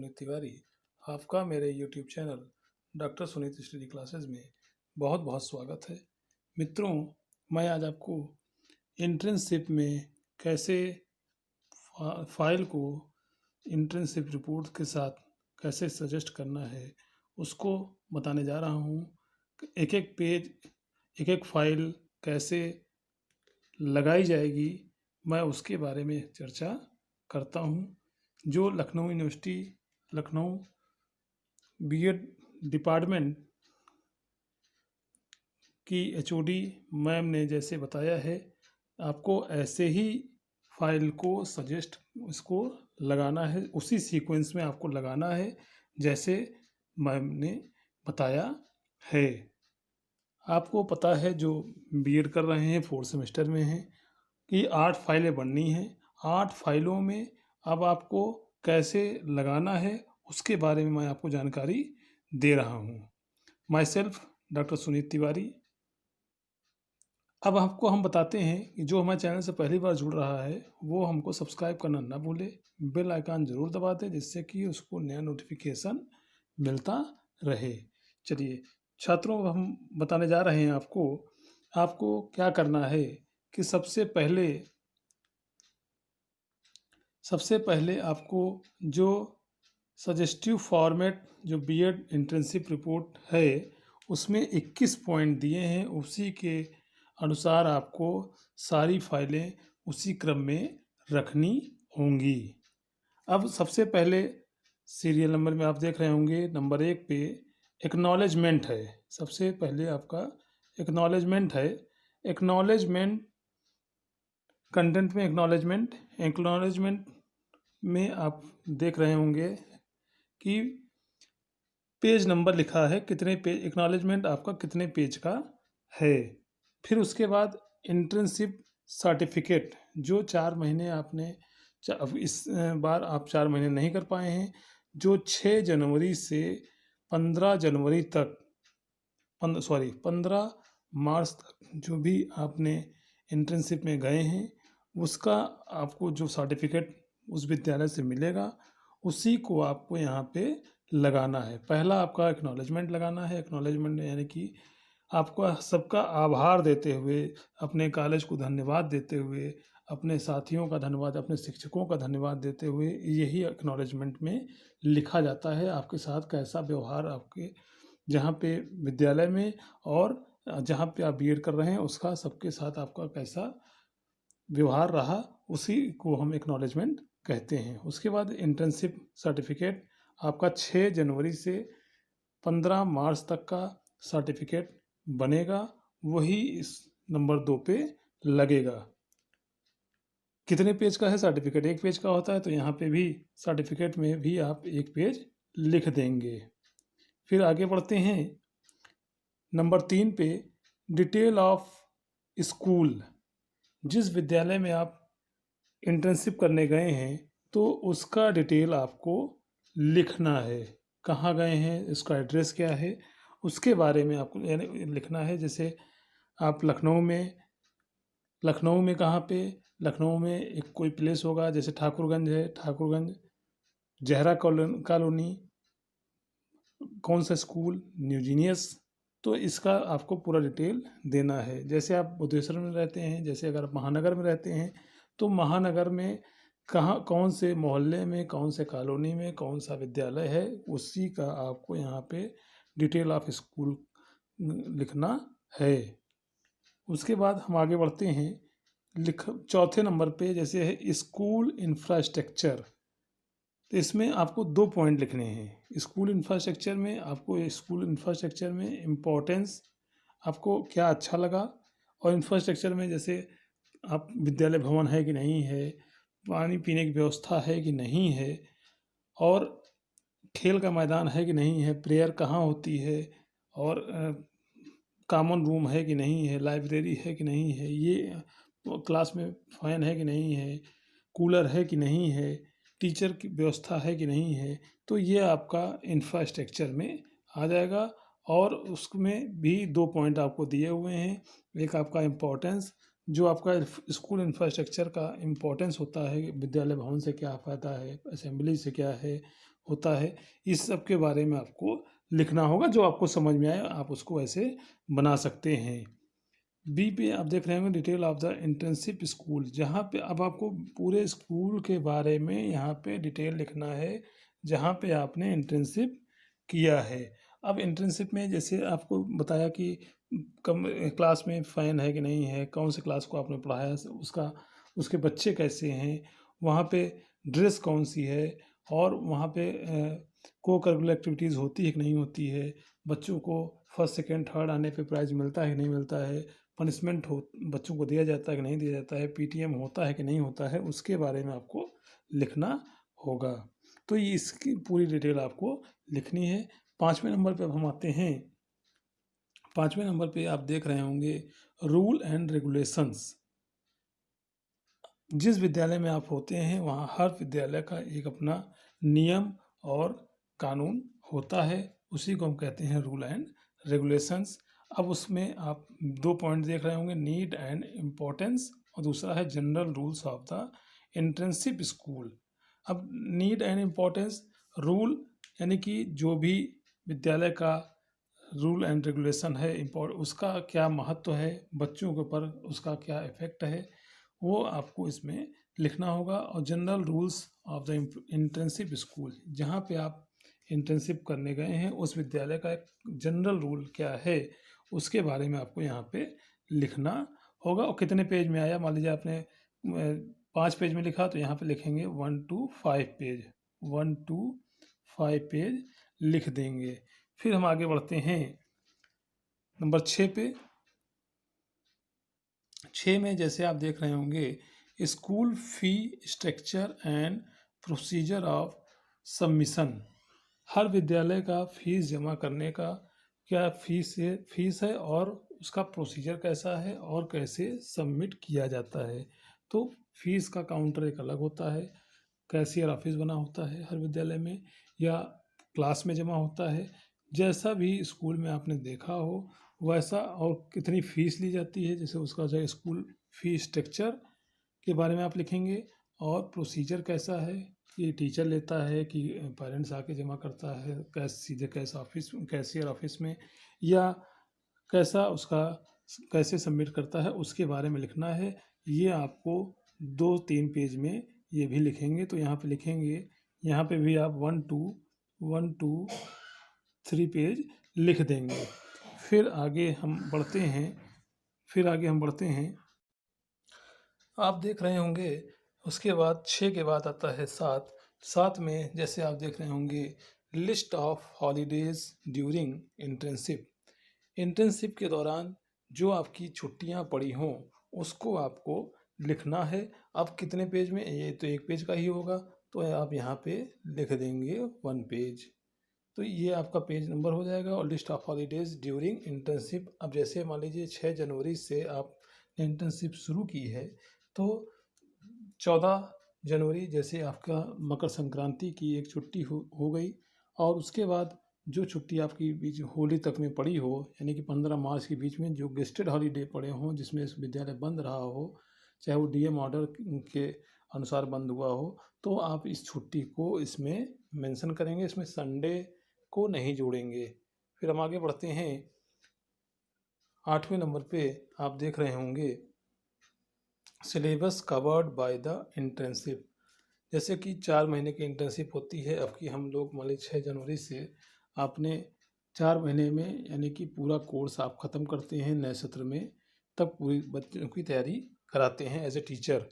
सुनीत तिवारी। आपका मेरे YouTube channel doctor Sunit study classes में बहुत बहुत स्वागत है। मित्रों, मैं आज आपको इंटर्नशिप में कैसे फाइल को इंटर्नशिप रिपोर्ट के साथ कैसे सजेस्ट करना है उसको बताने जा रहा हूँ। एक एक पेज, एक एक फाइल कैसे लगाई जाएगी, मैं उसके बारे में चर्चा करता हूँ। जो Lucknow university, Lucknow BEd department की एचओडी मैम ने जैसे बताया है, आपको ऐसे ही फाइल को सजेस्ट इसको लगाना है, उसी सीक्वेंस में आपको लगाना है जैसे मैम ने बताया है। आपको पता है जो बीएड कर रहे हैं, 4th सेमेस्टर में हैं, कि 8 फाइलें बननी हैं। 8 फाइलों में अब आपको कैसे लगाना है उसके बारे में मैं आपको जानकारी दे रहा हूँ। My self doctor Sunit Tiwari. अब आपको हम बताते हैं कि जो हमारे चैनल से पहली बार जुड़ रहा है वो हमको सब्सक्राइब करना ना भूले, बेल आइकन ज़रूर दबा दें जिससे कि उसको नया नोटिफिकेशन मिलता रहे। चलिए छात्रों, हम बताने जा रहे हैं आपको क्या करना है कि सबसे पहले आपको जो सजेस्टिव फॉर्मेट जो बीएड इंटर्नशिप रिपोर्ट है उसमें 21 पॉइंट दिए हैं, उसी के अनुसार आपको सारी फाइलें उसी क्रम में रखनी होंगी। अब सबसे पहले सीरियल नंबर में आप देख रहे होंगे, नंबर 1 पे एक्नॉलेजमेंट है। सबसे पहले आपका एक्नॉलेजमेंट है। एक्नॉलेजमेंट कंटेंट में एक्नॉलेजमेंट में आप देख रहे होंगे कि पेज नंबर लिखा है, कितने पेज एक्नॉलेजमेंट आपका कितने पेज का है। फिर उसके बाद इंटर्नशिप सर्टिफिकेट, जो 4 महीने आपने इस बार आप 4 महीने नहीं कर पाए हैं, जो 6 जनवरी से 15 जनवरी तक 15 मार्च तक जो भी आपने इंटर्नशिप में गए हैं उसका आपको जो सर्टिफिकेट उस विद्यालय से मिलेगा उसी को आपको यहाँ पे लगाना है। पहला आपका एक्नॉलेजमेंट लगाना है। एक्नॉलेजमेंट यानी कि आपको सबका आभार देते हुए, अपने कॉलेज को धन्यवाद देते हुए, अपने साथियों का धन्यवाद, अपने शिक्षकों का धन्यवाद देते हुए यही एक्नॉलेजमेंट में लिखा जाता है आपके साथ कैसा व्यवहार आपके जहाँ पे विद्यालय में और जहाँ पे आप बीएड कर रहे हैं उसका सबके साथ आपका कैसा व्यवहार रहा, उसी को हम एक्नॉलेजमेंट कहते हैं। उसके बाद इंटर्नशिप सर्टिफिकेट आपका 6 जनवरी से 15 मार्च तक का सर्टिफिकेट बनेगा, वही इस नंबर 2 पे लगेगा। कितने पेज का है सर्टिफिकेट? 1 पेज का होता है, तो यहाँ पे भी सर्टिफिकेट में भी आप 1 पेज लिख देंगे। फिर आगे बढ़ते हैं नंबर 3 पे, डिटेल ऑफ स्कूल। जिस विद्यालय में आप इंटर्नशिप करने गए हैं तो उसका डिटेल आपको लिखना है। कहाँ गए हैं, उसका एड्रेस क्या है, उसके बारे में आपको यानी लिखना है। जैसे आप लखनऊ में कहाँ पे, लखनऊ में एक कोई प्लेस होगा, जैसे ठाकुरगंज है, ठाकुरगंज जहरा कॉलोनी, कौन सा स्कूल, न्यू जीनियस। तो इसका आपको पूरा डिटेल देना है। जैसे आप बुद्धेश्वर में रहते हैं, जैसे अगर आप महानगर में रहते हैं तो महानगर में कहाँ, कौन से मोहल्ले में, कौन से कॉलोनी में कौन सा विद्यालय है, उसी का आपको यहाँ पे डिटेल ऑफ स्कूल लिखना है। उसके बाद हम आगे बढ़ते हैं चौथे नंबर पे, जैसे है स्कूल इंफ्रास्ट्रक्चर। तो इसमें आपको 2 पॉइंट लिखने हैं। स्कूल इंफ्रास्ट्रक्चर में इम्पोर्टेंस आपको क्या अच्छा लगा, और इंफ्रास्ट्रक्चर में जैसे आप विद्यालय भवन है कि नहीं है, पानी पीने की व्यवस्था है कि नहीं है, और खेल का मैदान है कि नहीं है, प्रेयर कहाँ होती है, और कॉमन रूम है कि नहीं है, लाइब्रेरी है कि नहीं है, ये क्लास में फ़ैन है कि नहीं है, कूलर है कि नहीं है, टीचर की व्यवस्था है कि नहीं है। तो ये आपका इंफ्रास्ट्रक्चर में आ जाएगा। और उसमें भी 2 पॉइंट आपको दिए हुए हैं। एक आपका इम्पोर्टेंस, जो आपका स्कूल इंफ्रास्ट्रक्चर का इम्पोर्टेंस होता है, विद्यालय भवन से क्या फ़ायदा है, असेंबली से क्या है, होता है, इस सब के बारे में आपको लिखना होगा। जो आपको समझ में आए आप उसको ऐसे बना सकते हैं। बी पे आप देख रहे होंगे detail of the internship school, जहाँ पे अब आपको पूरे स्कूल के बारे में यहाँ पे डिटेल लिखना है जहाँ पे आपने इंटर्नशिप किया है। अब इंटर्नशिप में जैसे आपको बताया कि कम क्लास में फ़ैन है कि नहीं है, कौन सी क्लास को आपने पढ़ाया, उसका उसके बच्चे कैसे हैं, वहाँ पे ड्रेस कौन सी है, और वहाँ पे को करिकुलर एक्टिविटीज़ होती है कि नहीं होती है, बच्चों को फर्स्ट सेकंड थर्ड आने पे प्राइज़ मिलता है कि नहीं मिलता है, पनिशमेंट हो बच्चों को दिया जाता है कि नहीं दिया जाता है, पीटीएम होता है कि नहीं होता है, उसके बारे में आपको लिखना होगा। तो ये इसकी पूरी डिटेल आपको लिखनी है। 5वें नंबर पे अब हम आते हैं। 5वें नंबर पे आप देख रहे होंगे रूल एंड रेगुलेशंस। जिस विद्यालय में आप होते हैं वहाँ हर विद्यालय का एक अपना नियम और कानून होता है, उसी को हम कहते हैं रूल एंड रेगुलेशंस। अब उसमें आप दो पॉइंट देख रहे होंगे, नीड एंड इम्पोर्टेंस, और दूसरा है general rules of the internship school. अब नीड एंड इम्पोर्टेंस, रूल यानी कि जो भी विद्यालय का रूल एंड रेगुलेशन है, उसका क्या महत्व है, बच्चों के ऊपर उसका क्या इफेक्ट है, वो आपको इसमें लिखना होगा। और general rules of the internship school, जहाँ पे आप इंटर्नशिप करने गए हैं उस विद्यालय का एक जनरल रूल क्या है उसके बारे में आपको यहाँ पे लिखना होगा। और कितने पेज में आया, मान लीजिए आपने 5 पेज में लिखा तो यहाँ पे लिखेंगे 1 to 5 पेज, 1 to 5 पेज लिख देंगे। फिर हम आगे बढ़ते हैं नंबर 6 पे। 6 में जैसे आप देख रहे होंगे school fee structure and procedure of submission. हर विद्यालय का फीस जमा करने का क्या फीस है और उसका प्रोसीजर कैसा है और कैसे सबमिट किया जाता है। तो फीस का काउंटर एक अलग होता है, कैशियर ऑफिस बना होता है हर विद्यालय में, या क्लास में जमा होता है, जैसा भी स्कूल में आपने देखा हो वैसा। और कितनी फ़ीस ली जाती है, जैसे उसका जो स्कूल फी स्ट्रक्चर के बारे में आप लिखेंगे, और प्रोसीजर कैसा है कि टीचर लेता है कि पेरेंट्स आके जमा करता है, कैश सीधे कैशियर ऑफिस में, या कैसा उसका कैसे सबमिट करता है उसके बारे में लिखना है। ये आपको 2-3 पेज में ये भी लिखेंगे। तो यहाँ पे लिखेंगे, यहाँ पे भी आप 1 to 3 पेज लिख देंगे। फिर आगे हम बढ़ते हैं। आप देख रहे होंगे उसके बाद 6 के बाद आता है 7। 7 में जैसे आप देख रहे होंगे list of holidays during internship. Internship के दौरान जो आपकी छुट्टियां पड़ी हों उसको आपको लिखना है। अब कितने पेज में, ये तो 1 पेज का ही होगा, तो आप यहाँ पे लिख देंगे 1 पेज। तो ये आपका पेज नंबर हो जाएगा। और list of holidays during internship, अब जैसे मान लीजिए 6 जनवरी से आप इंटर्नशिप शुरू की है, तो 14 जनवरी जैसे आपका मकर संक्रांति की एक छुट्टी हो गई, और उसके बाद जो छुट्टी आपकी बीच होली तक में पड़ी हो, यानी कि 15 मार्च के बीच में जो गेस्टेड हॉलीडे पड़े हों जिसमें विद्यालय बंद रहा हो, चाहे वो डीएम ऑर्डर के अनुसार बंद हुआ हो, तो आप इस छुट्टी को इसमें मेंशन करेंगे, इसमें संडे को नहीं जोड़ेंगे। फिर हम आगे बढ़ते हैं। 8वें नंबर पे आप देख रहे होंगे syllabus covered by the internship. जैसे कि 4 महीने की इंटर्नशिप होती है, अब की हम लोग मान लीजिए 6 जनवरी से आपने 4 महीने में यानी कि पूरा कोर्स आप ख़त्म करते हैं नए सत्र में, तब पूरी बच्चों की तैयारी कराते हैं एज ए टीचर।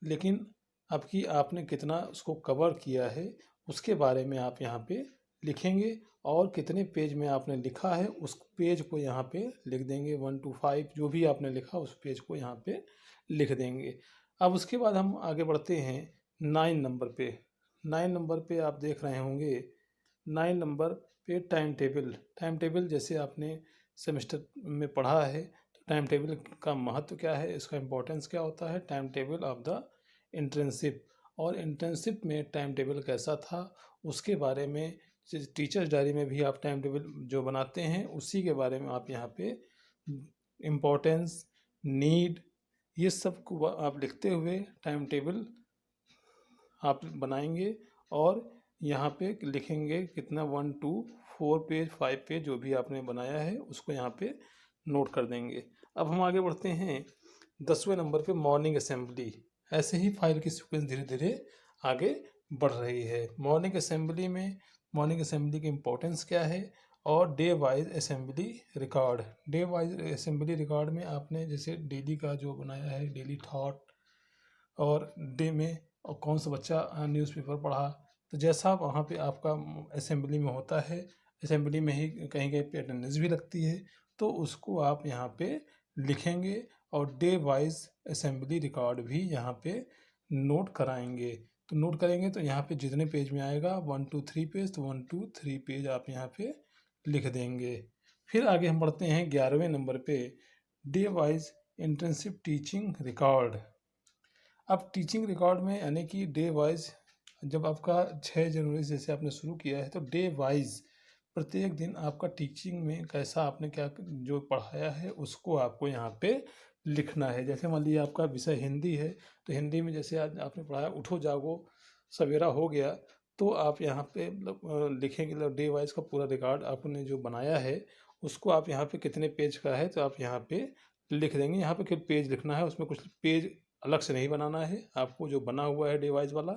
लेकिन अब की आपने कितना उसको कवर किया है उसके बारे में आप यहाँ पे लिखेंगे, और कितने पेज में आपने लिखा है उस पेज को यहाँ पे लिख देंगे। 1 to 5 जो भी आपने लिखा उस पेज को यहाँ पे लिख देंगे। अब उसके बाद हम आगे बढ़ते हैं 9 नंबर पे। 9 नंबर पे आप देख रहे होंगे 9 नंबर पे टाइम टेबल जैसे आपने सेमेस्टर में पढ़ा है, तो टाइम टेबल का महत्व क्या है, इसका इम्पोर्टेंस क्या होता है, time table of the internship. और इंटर्नशिप में टाइम टेबल कैसा था उसके बारे में, टीचर्स डायरी में भी आप टाइम टेबल जो बनाते हैं उसी के बारे में आप यहाँ पे इम्पोर्टेंस, नीड, ये सब को आप लिखते हुए टाइम टेबल आप बनाएंगे। और यहाँ पे लिखेंगे कितना 1 2 4 पेज 5 पेज जो भी आपने बनाया है उसको यहाँ पे नोट कर देंगे। अब हम आगे बढ़ते हैं 10वें नंबर पे मॉर्निंग असेंबली। ऐसे ही फाइल की सीक्वेंस धीरे धीरे आगे बढ़ रही है। मॉर्निंग असेंबली की इम्पोर्टेंस क्या है और day wise assembly record. Day wise assembly record में आपने जैसे डेली का जो बनाया है डेली थॉट और डे में और कौन सा बच्चा न्यूज़पेपर पढ़ा, तो जैसा वहाँ पे आपका असेंबली में होता है, असेंबली में ही कहीं कहीं पे अटेंडेंस भी लगती है, तो उसको आप यहाँ पे लिखेंगे और डे वाइज असेंबली रिकॉर्ड भी यहाँ पे नोट कराएंगे। तो नोट करेंगे तो यहाँ पे जितने पेज में आएगा 1 2 3 पेज, तो 1 2 3 पेज आप यहाँ पे लिख देंगे। फिर आगे हम बढ़ते हैं 11वें नंबर पे day wise internship teaching record. अब टीचिंग रिकॉर्ड में यानी कि डे वाइज जब आपका 6 जनवरी से जैसे आपने शुरू किया है तो डे वाइज प्रत्येक दिन आपका टीचिंग में कैसा आपने क्या जो पढ़ाया है उसको आपको यहाँ पे लिखना है। जैसे मान लीजिए आपका विषय हिंदी है तो हिंदी में जैसे आज आपने पढ़ाया उठो जागो सवेरा हो गया, तो आप यहाँ पे मतलब लिखेंगे मतलब डे वाइज का पूरा रिकॉर्ड आपने जो बनाया है उसको आप यहाँ पे कितने पेज का है तो आप यहाँ पे लिख देंगे। यहाँ पे केवल पेज लिखना है, उसमें कुछ पेज अलग से नहीं बनाना है। आपको जो बना हुआ है डिवाइस वाला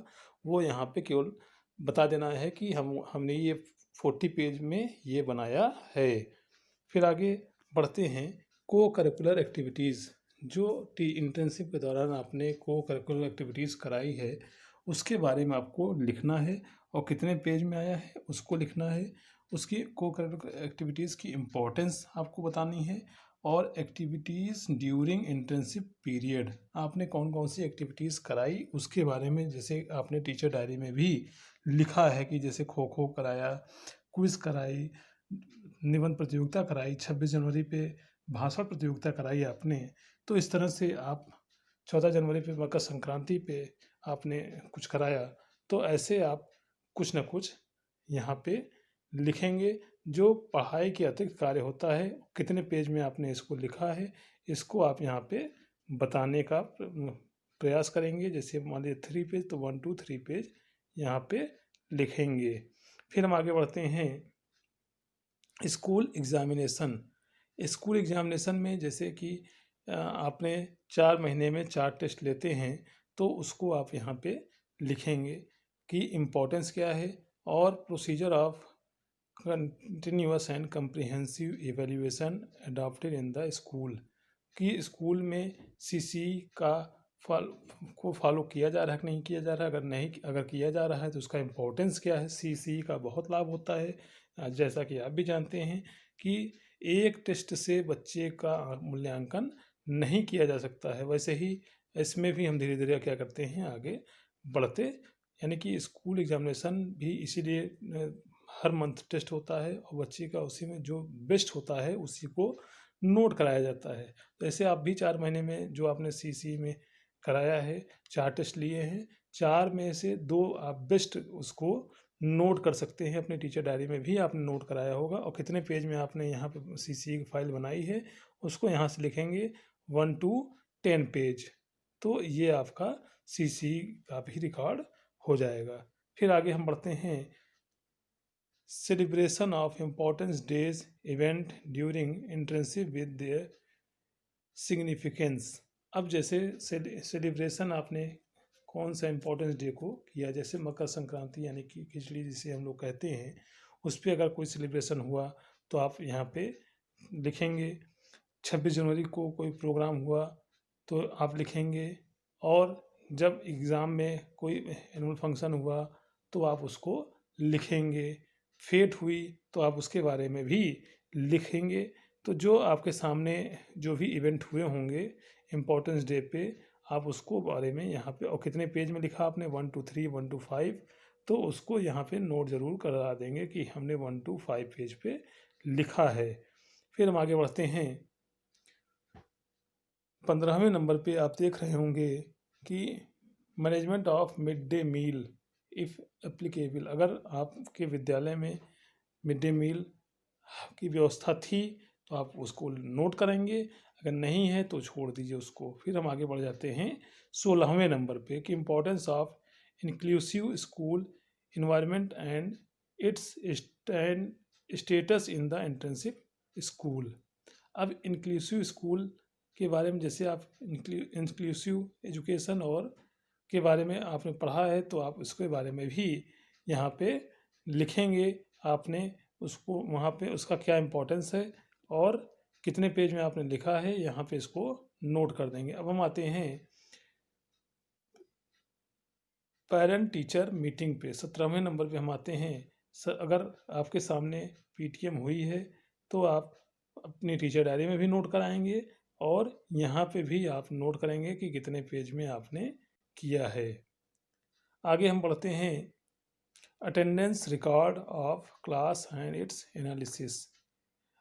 वो यहाँ पे केवल बता देना है कि हमने ये 40 पेज में ये बनाया है। फिर आगे बढ़ते हैं को करिकुलर एक्टिविटीज़। जो इंटर्नशिप के दौरान आपने को करिकुलर एक्टिविटीज़ कराई है उसके बारे में आपको लिखना है और कितने पेज में आया है उसको लिखना है। उसकी को करिकुलर एक्टिविटीज़ की इम्पोर्टेंस आपको बतानी है और एक्टिविटीज़ ड्यूरिंग इंटर्नशिप पीरियड आपने कौन कौन सी एक्टिविटीज़ कराई उसके बारे में, जैसे आपने टीचर डायरी में भी लिखा है कि जैसे खो खो कराया, क्विज़ कराई, निबंध प्रतियोगिता कराई, 26 जनवरी पे भाषण प्रतियोगिता कराई आपने। तो इस तरह से आप 14 जनवरी पे मकर संक्रांति पे आपने कुछ कराया, तो ऐसे आप कुछ ना कुछ यहाँ पे लिखेंगे। जो पढ़ाई के अतिरिक्त कार्य होता है कितने पेज में आपने इसको लिखा है इसको आप यहाँ पे बताने का प्रयास करेंगे। जैसे मान लीजिए 3 पेज तो 1 2 3 पेज यहाँ पे लिखेंगे। फिर हम आगे बढ़ते हैं स्कूल एग्जामिनेशन। स्कूल एग्जामिनेशन में जैसे कि आपने 4 महीने में 4 टेस्ट लेते हैं तो उसको आप यहाँ पे लिखेंगे कि इम्पोर्टेंस क्या है और procedure of continuous and comprehensive evaluation adopted in the school. कि स्कूल में सीसी का फॉलो किया जा रहा है कि नहीं किया जा रहा है। अगर किया जा रहा है तो उसका इम्पोर्टेंस क्या है। सीसी का बहुत लाभ होता है, जैसा कि आप भी जानते हैं कि एक टेस्ट से बच्चे का मूल्यांकन नहीं किया जा सकता है। वैसे ही इसमें भी हम धीरे धीरे क्या करते हैं आगे बढ़ते, यानी कि स्कूल एग्जामिनेशन भी इसीलिए हर मंथ टेस्ट होता है और बच्चे का उसी में जो बेस्ट होता है उसी को नोट कराया जाता है। तो ऐसे आप भी 4 महीने में जो आपने सीसी में कराया है 4 टेस्ट लिए हैं, 4 में से 2 आप बेस्ट उसको नोट कर सकते हैं। अपने टीचर डायरी में भी आपने नोट कराया होगा और कितने पेज में आपने यहाँ पे सीसी की फाइल बनाई है उसको यहाँ से लिखेंगे 1 to 10 पेज। तो ये आपका सीसी का भी रिकॉर्ड हो जाएगा। फिर आगे हम बढ़ते हैं celebration of importance days event during internship with their significance. अब जैसे सेलिब्रेशन आपने कौन सा इम्पोर्टेंस डे को किया, जैसे मकर संक्रांति यानी कि खिचड़ी जिसे हम लोग कहते हैं उस पर अगर कोई सेलिब्रेशन हुआ तो आप यहाँ पे लिखेंगे। 26 जनवरी को कोई प्रोग्राम हुआ तो आप लिखेंगे। और जब एग्ज़ाम में कोई एनुअल फंक्शन हुआ तो आप उसको लिखेंगे। फेट हुई तो आप उसके बारे में भी लिखेंगे। तो जो आपके सामने जो भी इवेंट हुए होंगे इम्पोर्टेंस डे पे आप उसको बारे में यहाँ पे, और कितने पेज में लिखा आपने 1 to 3 1 to 5, तो उसको यहाँ पे नोट ज़रूर करा देंगे कि हमने 1 to 5 पेज पे लिखा है। फिर हम आगे बढ़ते हैं 15वें नंबर पे आप देख रहे होंगे कि management of mid day meal if applicable. अगर आपके विद्यालय में मिड डे मील की व्यवस्था थी तो आप उसको नोट करेंगे, अगर नहीं है तो छोड़ दीजिए उसको। फिर हम आगे बढ़ जाते हैं 16वें नंबर पे कि importance of inclusive school environment and its status in the internship school। अब इंक्लूसिव स्कूल के बारे में, जैसे आप इंक्लूसिव एजुकेशन और के बारे में आपने पढ़ा है, तो आप उसके बारे में भी यहाँ पे लिखेंगे। आपने उसको वहाँ पे उसका क्या इम्पोर्टेंस है और कितने पेज में आपने लिखा है, यहाँ पे इसको नोट कर देंगे। अब हम आते हैं पेरेंट टीचर मीटिंग पे। 17वें नंबर पे हम आते हैं। अगर आपके सामने पीटीएम हुई है तो आप अपनी टीचर डायरी में भी नोट कराएंगे और यहाँ पे भी आप नोट करेंगे कि कितने पेज में आपने किया है। आगे हम बढ़ते हैं attendance record of class and it's analysis.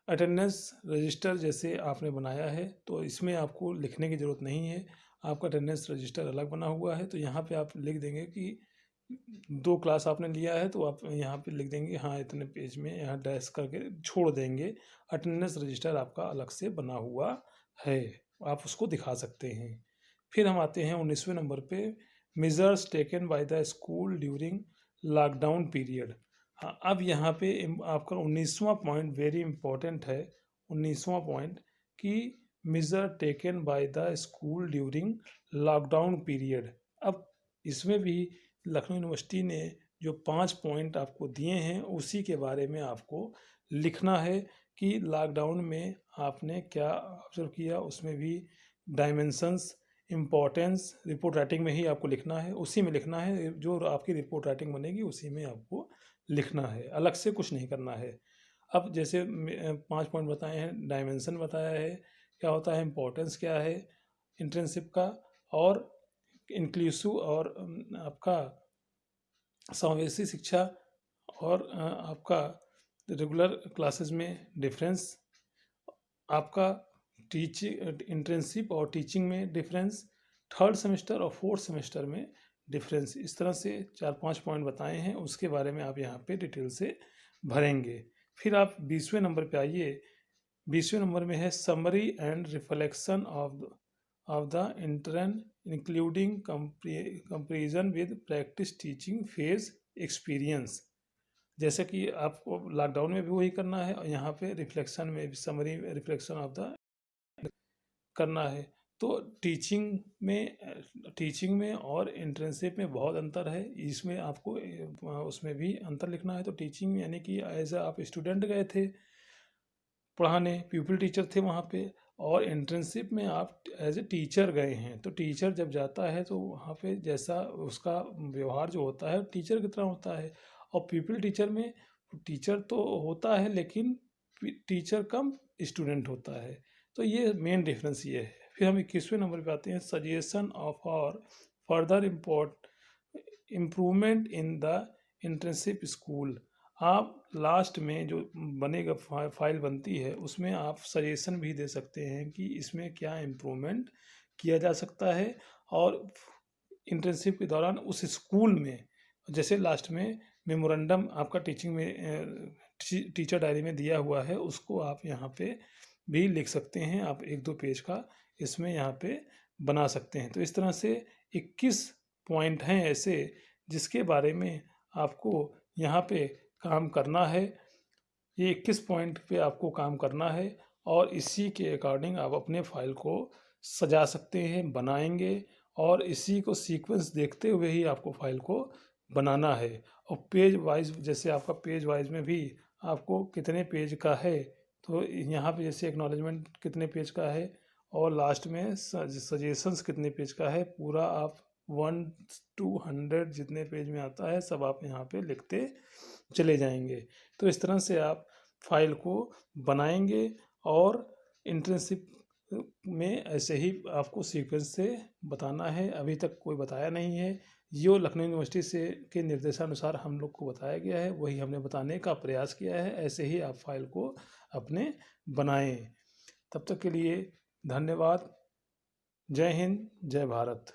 Attendance register जैसे आपने बनाया है तो इसमें आपको लिखने की ज़रूरत नहीं है, आपका अटेंडेंस रजिस्टर अलग बना हुआ है। तो यहाँ पे आप लिख देंगे कि 2 क्लास आपने लिया है, तो आप यहाँ पे लिख देंगे हाँ इतने पेज में, यहाँ डैश करके छोड़ देंगे। अटेंडेंस रजिस्टर आपका अलग से बना हुआ है, आप उसको दिखा सकते हैं। फिर हम आते हैं 19वें नंबर पे, measures taken by the school during lockdown period. हाँ, अब यहाँ पे आपका 19वां पॉइंट वेरी इंपॉर्टेंट है। 19वां पॉइंट कि measure taken by the school during lockdown period. अब इसमें भी लखनऊ यूनिवर्सिटी ने जो 5 पॉइंट आपको दिए हैं उसी के बारे में आपको लिखना है कि लॉकडाउन में आपने क्या ऑब्जर्व किया। उसमें भी डायमेंशंस, इम्पोर्टेंस रिपोर्ट राइटिंग में ही आपको लिखना है, उसी में लिखना है। जो आपकी रिपोर्ट राइटिंग बनेगी उसी में आपको लिखना है, अलग से कुछ नहीं करना है। अब जैसे 5 पॉइंट बताए हैं, डायमेंशन बताया है क्या होता है, इम्पोर्टेंस क्या है इंटर्नशिप का, और इंक्लूसिव और आपका समावेशी शिक्षा और आपका रेगुलर क्लासेस में डिफरेंस, आपका टीचिंग इंटर्नशिप और टीचिंग में डिफरेंस, 3rd सेमेस्टर और 4th सेमेस्टर में डिफरेंस। इस तरह से 4-5 पॉइंट बताए हैं, उसके बारे में आप यहाँ पे डिटेल से भरेंगे। फिर आप 20वें नंबर पे आइए। 20वें नंबर में है summary and reflection of the intern including comparison with practice teaching phase experience. जैसे कि आपको लॉकडाउन में भी वही करना है और यहाँ पे रिफ्लेक्शन में भी समरी रिफ्लेक्शन ऑफ द करना है। तो टीचिंग में और इंटर्नशिप में बहुत अंतर है, इसमें आपको उसमें भी अंतर लिखना है। तो टीचिंग यानी कि एज आप स्टूडेंट गए थे पढ़ाने, प्यूपिल टीचर थे वहाँ पे, और इंटर्नशिप में आप एज ए टीचर गए हैं। तो टीचर जब जाता है तो वहाँ पे जैसा उसका व्यवहार जो होता है टीचर की तरह होता है, और प्यूपिल टीचर में टीचर तो होता है लेकिन टीचर कम स्टूडेंट होता है। तो ये मेन डिफरेंस ये है। फिर हम 21वें नंबर पे आते हैं, सजेशन ऑफ और further improvement in the internship school. आप लास्ट में जो बनेगा फाइल बनती है उसमें आप सजेशन भी दे सकते हैं कि इसमें क्या इम्प्रूवमेंट किया जा सकता है, और इंटर्नशिप के दौरान उस स्कूल में जैसे लास्ट में मेमोरेंडम आपका टीचिंग में टीचर डायरी में दिया हुआ है, उसको आप यहाँ पे भी लिख सकते हैं। आप 1-2 पेज का इसमें यहाँ पे बना सकते हैं। तो इस तरह से 21 पॉइंट हैं ऐसे जिसके बारे में आपको यहाँ पे काम करना है। ये 21 पॉइंट पे आपको काम करना है और इसी के अकॉर्डिंग आप अपने फाइल को सजा सकते हैं, बनाएंगे, और इसी को सीक्वेंस देखते हुए ही आपको फाइल को बनाना है। और पेज वाइज, जैसे आपका पेज वाइज में भी आपको कितने पेज का है, तो यहाँ पे जैसे एक्नॉलेजमेंट कितने पेज का है और लास्ट में सजेशंस कितने पेज का है, पूरा आप 1 to 100 जितने पेज में आता है सब आप यहाँ पे लिखते चले जाएंगे। तो इस तरह से आप फाइल को बनाएंगे और इंटर्नशिप में ऐसे ही आपको सीक्वेंस से बताना है। अभी तक कोई बताया नहीं है, जो लखनऊ यूनिवर्सिटी से के निर्देशानुसार हम लोग को बताया गया है वही हमने बताने का प्रयास किया है। ऐसे ही आप फाइल को अपने बनाएं। तब तक के लिए धन्यवाद। जय हिंद, जय भारत।